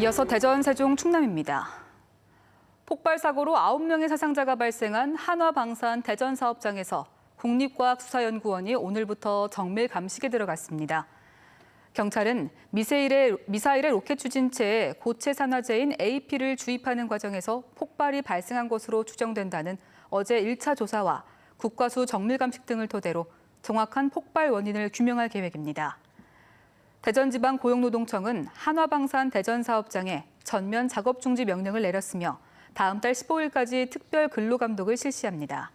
이어서 대전, 세종, 충남입니다. 폭발 사고로 9명의 사상자가 발생한 한화방산 대전 사업장에서 국립과학수사연구원이 오늘부터 정밀 감식에 들어갔습니다. 경찰은 미사일의 로켓 추진체에 고체 산화제인 AP를 주입하는 과정에서 폭발이 발생한 것으로 추정된다는 어제 1차 조사와 국과수 정밀 감식 등을 토대로 정확한 폭발 원인을 규명할 계획입니다. 대전지방고용노동청은 한화방산 대전 사업장에 전면 작업 중지 명령을 내렸으며 다음 달 15일까지 특별 근로감독을 실시합니다.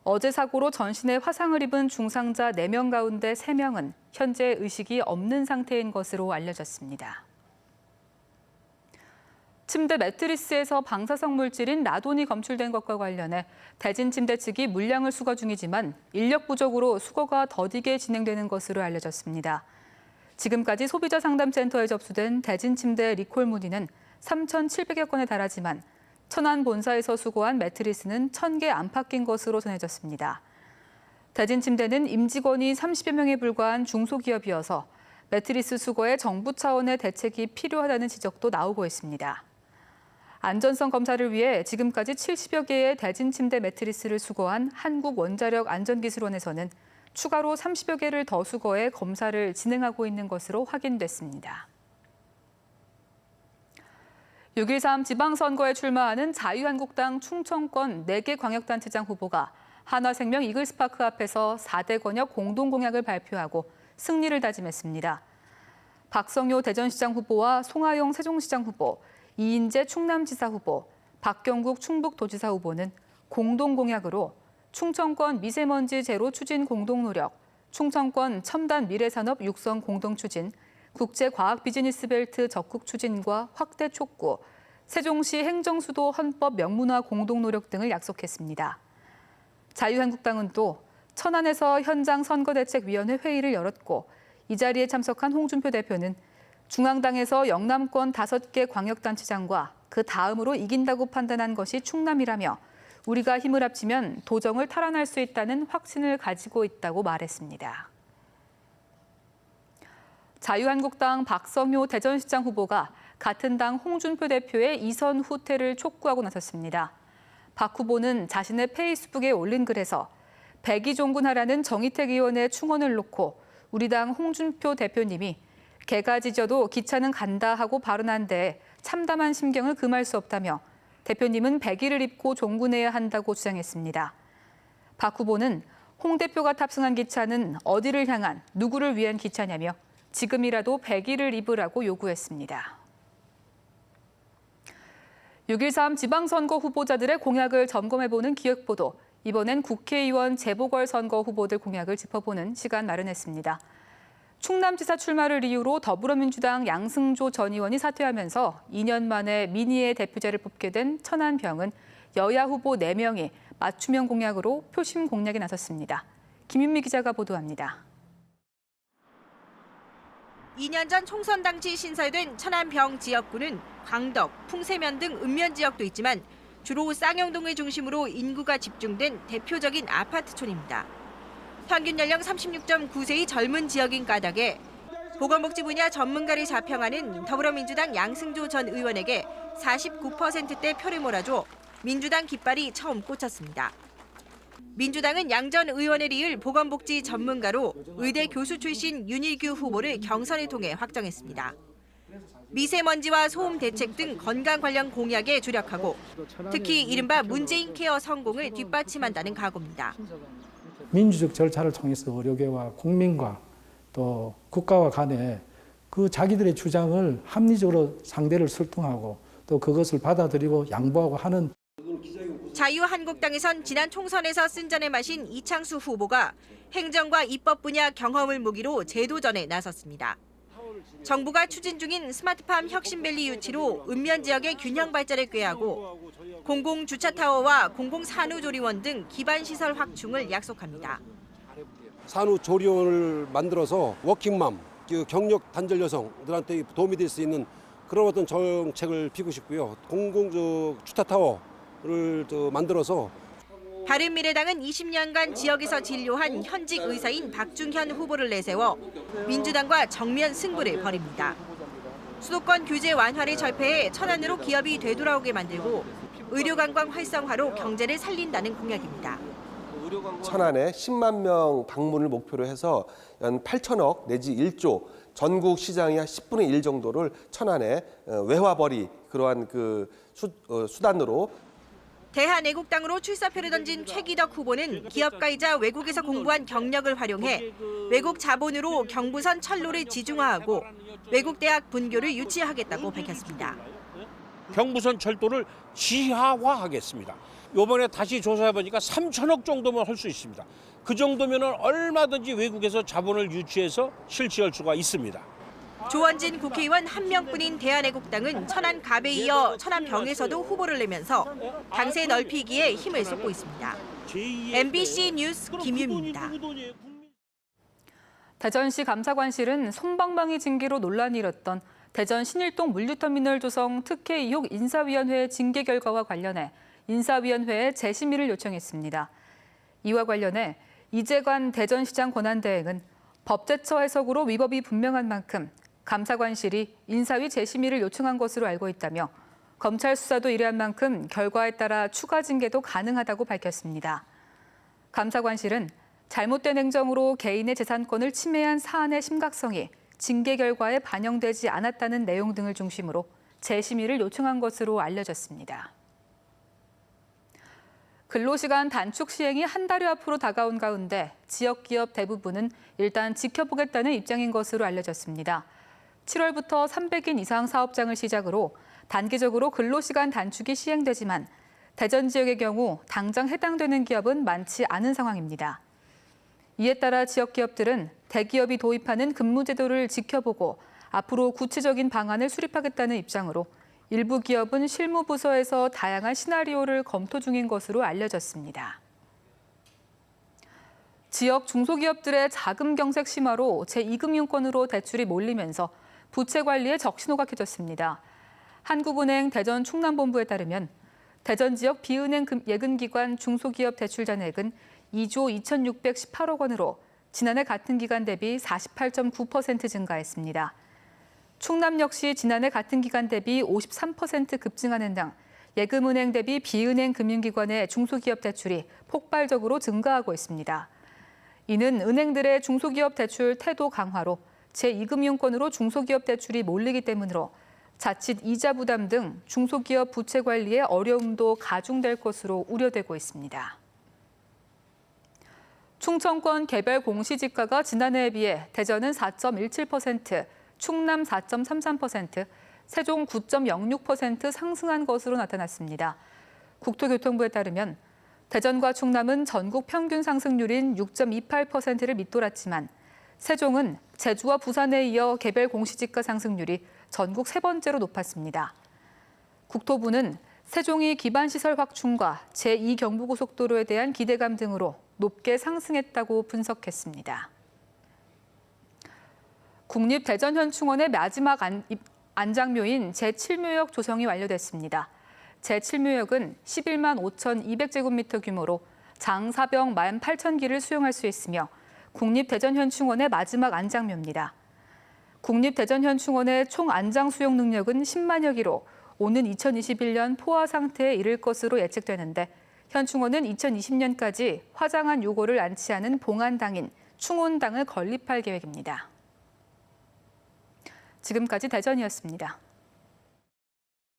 어제 사고로 전신에 화상을 입은 중상자 4명 가운데 3명은 현재 의식이 없는 상태인 것으로 알려졌습니다. 침대 매트리스에서 방사성 물질인 라돈이 검출된 것과 관련해 대진침대 측이 물량을 수거 중이지만 인력 부족으로 수거가 더디게 진행되는 것으로 알려졌습니다. 지금까지 소비자 상담센터에 접수된 대진침대 리콜 문의는 3,700여 건에 달하지만 천안 본사에서 수거한 매트리스는 1,000개 안팎인 것으로 전해졌습니다. 대진침대는 임직원이 30여 명에 불과한 중소기업이어서 매트리스 수거에 정부 차원의 대책이 필요하다는 지적도 나오고 있습니다. 안전성 검사를 위해 지금까지 70여 개의 대진침대 매트리스를 수거한 한국원자력안전기술원에서는 추가로 30여 개를 더 수거해 검사를 진행하고 있는 것으로 확인됐습니다. 6.13 지방선거에 출마하는 자유한국당 충청권 4개 광역단체장 후보가 한화생명 이글스파크 앞에서 4대 권역 공동공약을 발표하고 승리를 다짐했습니다. 박성효 대전시장 후보와 송하영 세종시장 후보, 이인재 충남지사 후보, 박경국 충북도지사 후보는 공동공약으로 충청권 미세먼지 제로 추진 공동노력, 충청권 첨단 미래산업 육성 공동추진, 국제과학 비즈니스벨트 적극 추진과 확대 촉구, 세종시 행정수도 헌법 명문화 공동노력 등을 약속했습니다. 자유한국당은 또 천안에서 현장 선거대책위원회 회의를 열었고 이 자리에 참석한 홍준표 대표는 중앙당에서 영남권 5개 광역단체장과 그 다음으로 이긴다고 판단한 것이 충남이라며 우리가 힘을 합치면 도정을 탈환할 수 있다는 확신을 가지고 있다고 말했습니다. 자유한국당 박성효 대전시장 후보가 같은 당 홍준표 대표의 이선 후퇴를 촉구하고 나섰습니다. 박 후보는 자신의 페이스북에 올린 글에서 백의종군하라는 정의택 의원의 충언을 놓고 우리 당 홍준표 대표님이 개가 짖어도 기차는 간다 하고 발언한 데 참담한 심경을 금할 수 없다며 대표님은 백의를 입고 종군해야 한다고 주장했습니다. 박 후보는 홍 대표가 탑승한 기차는 어디를 향한 누구를 위한 기차냐며 지금이라도 백의를 입으라고 요구했습니다. 6.13 지방선거 후보자들의 공약을 점검해보는 기획보도, 이번엔 국회의원 재보궐선거 후보들 공약을 짚어보는 시간 마련했습니다. 충남지사 출마를 이유로 더불어민주당 양승조 전 의원이 사퇴하면서 2년 만에 민의회 대표자를 뽑게 된 천안병은 여야 후보 4명이 맞춤형 공약으로 표심 공략에 나섰습니다. 김윤미 기자가 보도합니다. 2년 전 총선 당시 신설된 천안병 지역구는 광덕, 풍세면 등 읍면 지역도 있지만 주로 쌍용동을 중심으로 인구가 집중된 대표적인 아파트촌입니다. 평균 연령 36.9세의 젊은 지역인 까닭에 보건복지 분야 전문가를 자평하는 더불어민주당 양승조 전 의원에게 49%대 표를 몰아줘 민주당 깃발이 처음 꽂혔습니다. 민주당은 양 전 의원을 이을 보건복지 전문가로 의대 교수 출신 윤일규 후보를 경선을 통해 확정했습니다. 미세먼지와 소음 대책 등 건강 관련 공약에 주력하고 특히 이른바 문재인 케어 성공을 뒷받침한다는 각오입니다. 민주적 절차를 통해서 의료계와 국민과 또 국가와 간에 그 자기들의 주장을 합리적으로 상대를 설득하고 또 그것을 받아들이고 양보하고 하는. 자유한국당에선 지난 총선에서 쓴잔을 마신 이창수 후보가 행정과 입법 분야 경험을 무기로 제도전에 나섰습니다. 정부가 추진 중인 스마트팜 혁신밸리 유치로 읍면 지역의 균형 발전을 꾀하고 공공주차타워와 공공산후조리원 등 기반시설 확충을 약속합니다. 산후조리원을 만들어서 워킹맘, 경력 단절 여성들한테 도움이 될 수 있는 그런 어떤 정책을 피고 싶고요. 공공주차타워를 만들어서 바른미래당은 20년간 지역에서 진료한 현직 의사인 박중현 후보를 내세워 민주당과 정면 승부를 벌입니다. 수도권 규제 완화를 절폐해 천안으로 기업이 되돌아오게 만들고 의료관광 활성화로 경제를 살린다는 공약입니다. 천안에 10만 명 방문을 목표로 해서 연 8천억 내지 1조 전국 시장의 한 10분의 1 정도를 천안에 외화벌이 그러한 수단으로 대한애국당으로 출사표를 던진 최기덕 후보는 기업가이자 외국에서 공부한 경력을 활용해 외국 자본으로 경부선 철로를 지중화하고 외국 대학 분교를 유치하겠다고 밝혔습니다. 경부선 철도를 지하화하겠습니다. 이번에 다시 조사해보니까 3천억 정도면 할 수 있습니다. 그 정도면 얼마든지 외국에서 자본을 유치해서 실시할 수가 있습니다. 조원진 국회의원 한 명뿐인 대한애국당은 천안 갑에 이어 천안 병에서도 후보를 내면서 당세 넓히기에 힘을 쏟고 있습니다. MBC 뉴스 김유미입니다. 대전시 감사관실은 솜방망이 징계로 논란이 일었던 대전 신일동 물류터미널 조성 특혜 의혹 인사위원회 징계 결과와 관련해 인사위원회에 재심의를 요청했습니다. 이와 관련해 이재관 대전시장 권한대행은 법제처 해석으로 위법이 분명한 만큼 감사관실이 인사위 재심의를 요청한 것으로 알고 있다며 검찰 수사도 의뢰한 만큼 결과에 따라 추가 징계도 가능하다고 밝혔습니다. 감사관실은 잘못된 행정으로 개인의 재산권을 침해한 사안의 심각성이 징계 결과에 반영되지 않았다는 내용 등을 중심으로 재심의를 요청한 것으로 알려졌습니다. 근로시간 단축 시행이 한 달여 앞으로 다가온 가운데 지역 기업 대부분은 일단 지켜보겠다는 입장인 것으로 알려졌습니다. 7월부터 300인 이상 사업장을 시작으로 단기적으로 근로시간 단축이 시행되지만 대전 지역의 경우 당장 해당되는 기업은 많지 않은 상황입니다. 이에 따라 지역 기업들은 대기업이 도입하는 근무제도를 지켜보고 앞으로 구체적인 방안을 수립하겠다는 입장으로 일부 기업은 실무부서에서 다양한 시나리오를 검토 중인 것으로 알려졌습니다. 지역 중소기업들의 자금 경색 심화로 제2금융권으로 대출이 몰리면서 부채 관리에 적신호가 켜졌습니다. 한국은행 대전 충남본부에 따르면 대전 지역 비은행 예금기관 중소기업 대출 잔액은 2조 2,618억 원으로 지난해 같은 기간 대비 48.9% 증가했습니다. 충남 역시 지난해 같은 기간 대비 53% 급증하는 등 예금은행 대비 비은행 금융기관의 중소기업 대출이 폭발적으로 증가하고 있습니다. 이는 은행들의 중소기업 대출 태도 강화로 제2금융권으로 중소기업 대출이 몰리기 때문으로 자칫 이자 부담 등 중소기업 부채 관리에 어려움도 가중될 것으로 우려되고 있습니다. 충청권 개별 공시지가가 지난해에 비해 대전은 4.17%, 충남 4.33%, 세종 9.06% 상승한 것으로 나타났습니다. 국토교통부에 따르면 대전과 충남은 전국 평균 상승률인 6.28%를 밑돌았지만 세종은 제주와 부산에 이어 개별 공시지가 상승률이 전국 세 번째로 높았습니다. 국토부는 세종이 기반시설 확충과 제2경부고속도로에 대한 기대감 등으로 높게 상승했다고 분석했습니다. 국립대전현충원의 마지막 안장묘인 제7묘역 조성이 완료됐습니다. 제7묘역은 11만 5,200제곱미터 규모로 장사병 18,000기를 수용할 수 있으며 국립대전현충원의 마지막 안장묘입니다. 국립대전현충원의 총 안장 수용 능력은 10만여 기로 오는 2021년 포화 상태에 이를 것으로 예측되는데 현충원은 2020년까지 화장한 유골을 안치하는 봉안당인 충원당을 건립할 계획입니다. 지금까지 대전이었습니다.